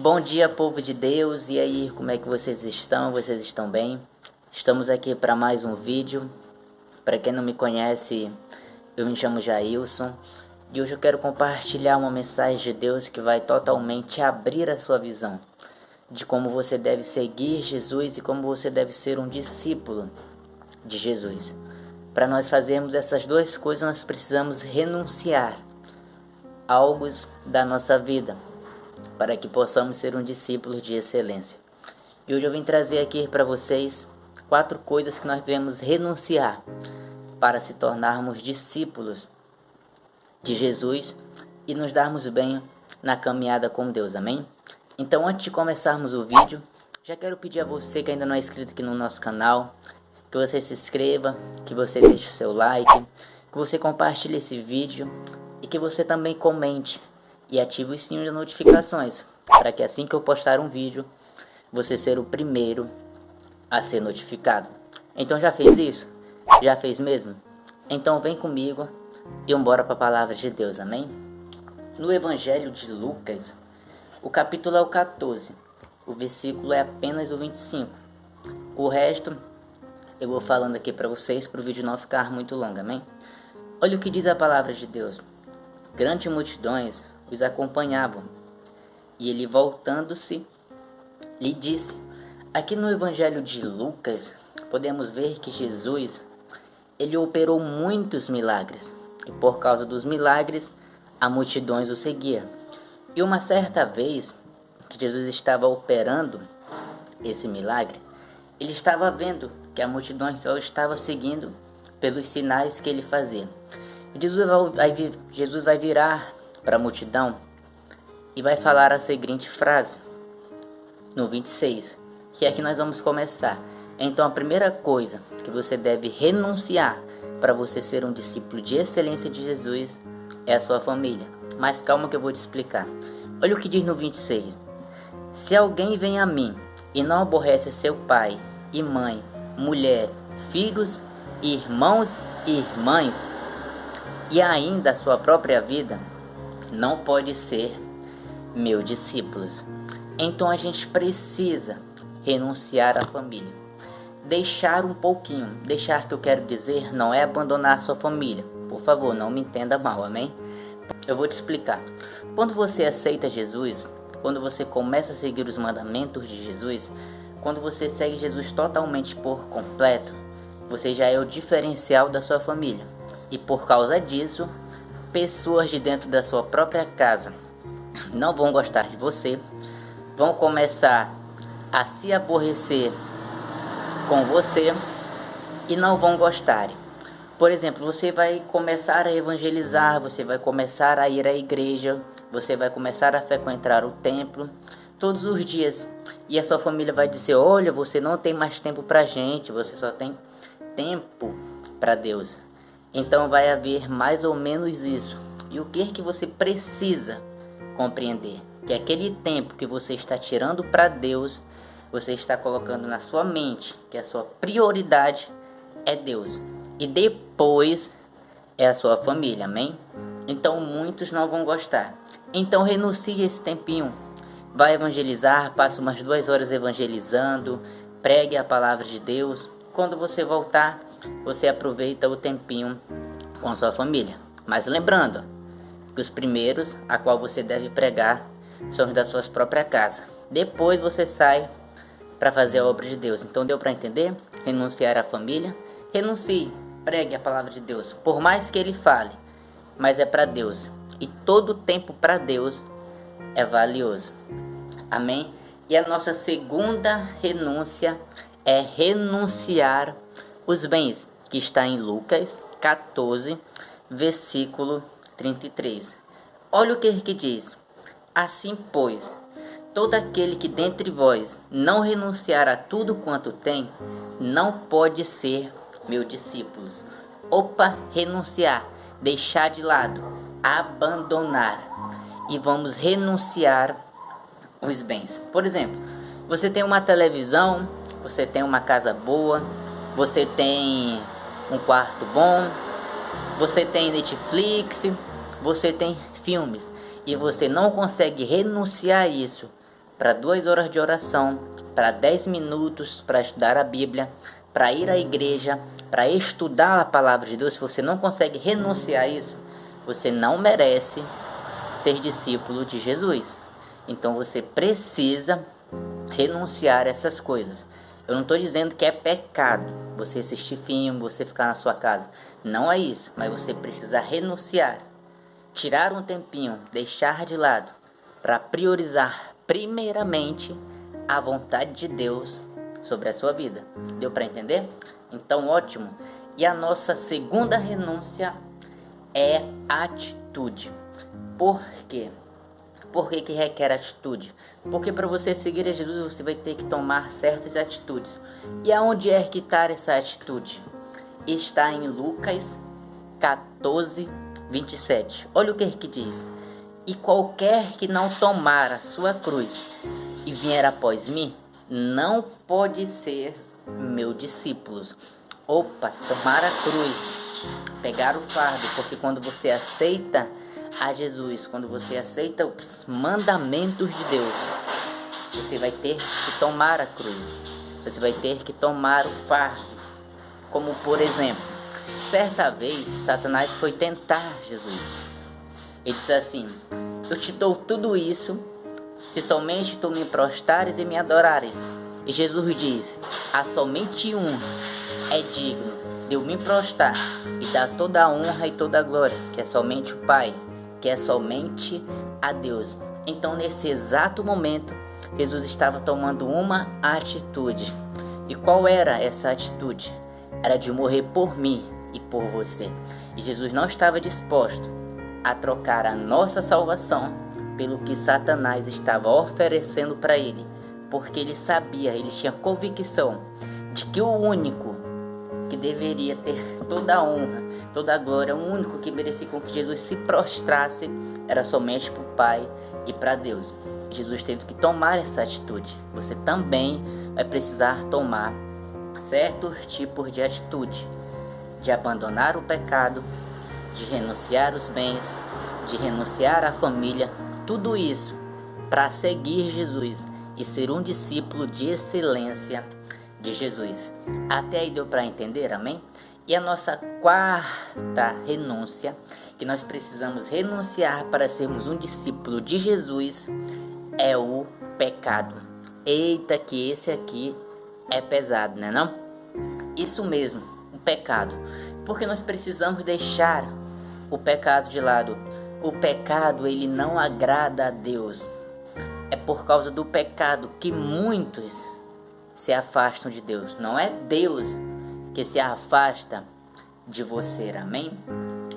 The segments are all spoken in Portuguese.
Bom dia, povo de Deus, e aí, como é que vocês estão? Vocês estão bem? Estamos aqui para mais um vídeo. Para quem não me conhece, eu me chamo Jailson e hoje eu quero compartilhar uma mensagem de Deus que vai totalmente abrir a sua visão de como você deve seguir Jesus e como você deve ser um discípulo de Jesus. Para nós fazermos essas duas coisas, nós precisamos renunciar a algo da nossa vida, para que possamos ser um discípulo de excelência. E hoje eu vim trazer aqui para vocês 4 coisas que nós devemos renunciar para se tornarmos discípulos de Jesus e nos darmos bem na caminhada com Deus, amém? Então, antes de começarmos o vídeo, já quero pedir a você que ainda não é inscrito aqui no nosso canal, que você se inscreva, que você deixe o seu like, que você compartilhe esse vídeo e que você também comente e ative o sininho de notificações, para que assim que eu postar um vídeo, você ser o primeiro a ser notificado. Então já fez isso? Já fez mesmo? Então vem comigo e vamos para a palavra de Deus, amém? No Evangelho de Lucas, o capítulo é o 14, o versículo é apenas o 25. O resto eu vou falando aqui para vocês, para o vídeo não ficar muito longo, amém? Olha o que diz a palavra de Deus. Grandes multidões os acompanhavam, e ele, voltando-se, lhe disse. Aqui no Evangelho de Lucas, podemos ver que Jesus, ele operou muitos milagres, e por causa dos milagres, a multidões o seguia. E uma certa vez, que Jesus estava operando esse milagre, ele estava vendo que a multidão só estava seguindo pelos sinais que ele fazia. E Jesus vai virar para a multidão e vai falar a seguinte frase no 26, que é que nós vamos começar. Então a primeira coisa que você deve renunciar para você ser um discípulo de excelência de Jesus é a sua família. Mas calma que eu vou te explicar. Olha o que diz no 26. Se alguém vem a mim e não aborrece seu pai e mãe, mulher, filhos, irmãos e irmãs, e ainda a sua própria vida, não pode ser meu discípulo. Então a gente precisa renunciar à família. Deixar um pouquinho. Deixar, que eu quero dizer, não é abandonar sua família. Por favor, não me entenda mal, amém? Eu vou te explicar. Quando você aceita Jesus, quando você começa a seguir os mandamentos de Jesus, quando você segue Jesus totalmente por completo, você já é o diferencial da sua família. E por causa disso, pessoas de dentro da sua própria casa não vão gostar de você, vão começar a se aborrecer com você e não vão gostar. Por exemplo, você vai começar a evangelizar, você vai começar a ir à igreja, você vai começar a frequentar o templo todos os dias. E a sua família vai dizer, olha, você não tem mais tempo pra gente, você só tem tempo para Deus. Então vai haver mais ou menos isso. E o que você precisa compreender? Que aquele tempo que você está tirando para Deus, você está colocando na sua mente que a sua prioridade é Deus. E depois é a sua família, amém? Então muitos não vão gostar. Então renuncie esse tempinho. Vai evangelizar, passa umas 2 horas evangelizando, pregue a palavra de Deus. Quando você voltar, você aproveita o tempinho com a sua família. Mas lembrando que os primeiros a qual você deve pregar são os da sua própria casa. Depois você sai para fazer a obra de Deus. Então deu para entender? Renunciar à família. Renuncie, pregue a palavra de Deus. Por mais que ele fale, mas é para Deus. E todo tempo para Deus é valioso. Amém? E a nossa segunda renúncia é renunciar os bens, que está em Lucas 14, versículo 33. Olha o que diz. Assim, pois, todo aquele que dentre vós não renunciar a tudo quanto tem, não pode ser meu discípulo. Opa, renunciar, deixar de lado, abandonar. E vamos renunciar os bens. Por exemplo, você tem uma televisão, você tem uma casa boa, você tem um quarto bom, você tem Netflix, você tem filmes, e você não consegue renunciar a isso para 2 horas de oração, para 10 minutos para estudar a Bíblia, para ir à igreja, para estudar a palavra de Deus, se você não consegue renunciar a isso, você não merece ser discípulo de Jesus. Então você precisa renunciar a essas coisas. Eu não estou dizendo que é pecado você assistir filme, você ficar na sua casa. Não é isso, mas você precisa renunciar. Tirar um tempinho, deixar de lado, para priorizar primeiramente a vontade de Deus sobre a sua vida. Deu para entender? Então, ótimo. E a nossa segunda renúncia é atitude. Por quê? Por que requer atitude? Porque para você seguir a Jesus, você vai ter que tomar certas atitudes. E aonde é que está essa atitude? Está em Lucas 14, 27. Olha o que diz. E qualquer que não tomar a sua cruz e vier após mim, não pode ser meu discípulo. Opa, tomar a cruz, pegar o fardo, porque quando você aceita a Jesus, quando você aceita os mandamentos de Deus, você vai ter que tomar a cruz, você vai ter que tomar o fardo. Como por exemplo, certa vez Satanás foi tentar Jesus. Ele disse assim: eu te dou tudo isso se somente tu me prostrares e me adorares. E Jesus diz: há somente um é digno de eu me prostrar e dar toda a honra e toda a glória, que é somente o Pai, que é somente a Deus. Então nesse exato momento Jesus estava tomando uma atitude. E qual era essa atitude? Era de morrer por mim e por você. E Jesus não estava disposto a trocar a nossa salvação pelo que Satanás estava oferecendo para ele, porque ele sabia, ele tinha convicção de que o único que deveria ter toda a honra, toda a glória, o único que merecia com que Jesus se prostrasse era somente para o Pai e para Deus. Jesus teve que tomar essa atitude. Você também vai precisar tomar certos tipos de atitude, de abandonar o pecado, de renunciar os bens, de renunciar à família, tudo isso para seguir Jesus e ser um discípulo de excelência de Jesus. Até aí deu para entender, amém? E a nossa quarta renúncia, que nós precisamos renunciar para sermos um discípulo de Jesus, é o pecado. Eita, que esse aqui é pesado, né não? Isso mesmo, o pecado. Porque nós precisamos deixar o pecado de lado. O pecado, ele não agrada a Deus. É por causa do pecado que muitos se afastam de Deus. Não é Deus que se afasta de você, amém?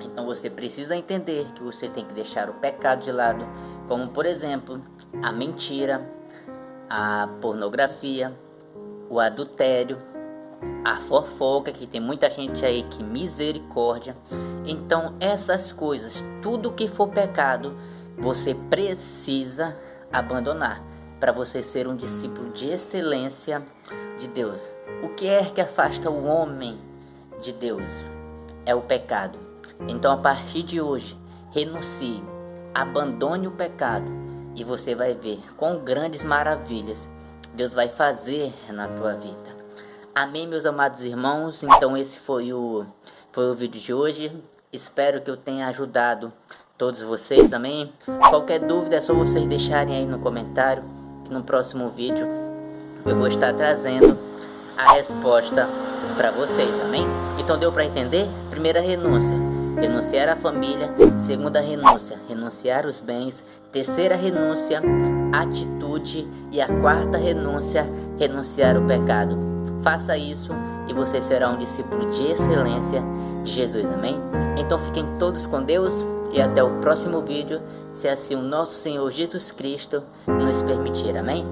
Então você precisa entender que você tem que deixar o pecado de lado, como por exemplo, a mentira, a pornografia, o adultério, a fofoca, que tem muita gente aí que misericórdia. Então essas coisas, tudo que for pecado, você precisa abandonar para você ser um discípulo de excelência de Deus. O que é que afasta o homem de Deus? É o pecado. Então a partir de hoje, renuncie, abandone o pecado e você vai ver com grandes maravilhas Deus vai fazer na tua vida. Amém, meus amados irmãos? Então esse foi o vídeo de hoje. Espero que eu tenha ajudado todos vocês, amém? Qualquer dúvida é só vocês deixarem aí no comentário, que no próximo vídeo eu vou estar trazendo a resposta para vocês, amém? Então deu para entender? Primeira renúncia, renunciar à família. Segunda renúncia, renunciar os bens. Terceira renúncia, atitude. E a quarta renúncia, renunciar o pecado. Faça isso e você será um discípulo de excelência de Jesus, amém? Então fiquem todos com Deus e até o próximo vídeo, se assim o nosso Senhor Jesus Cristo nos permitir, amém?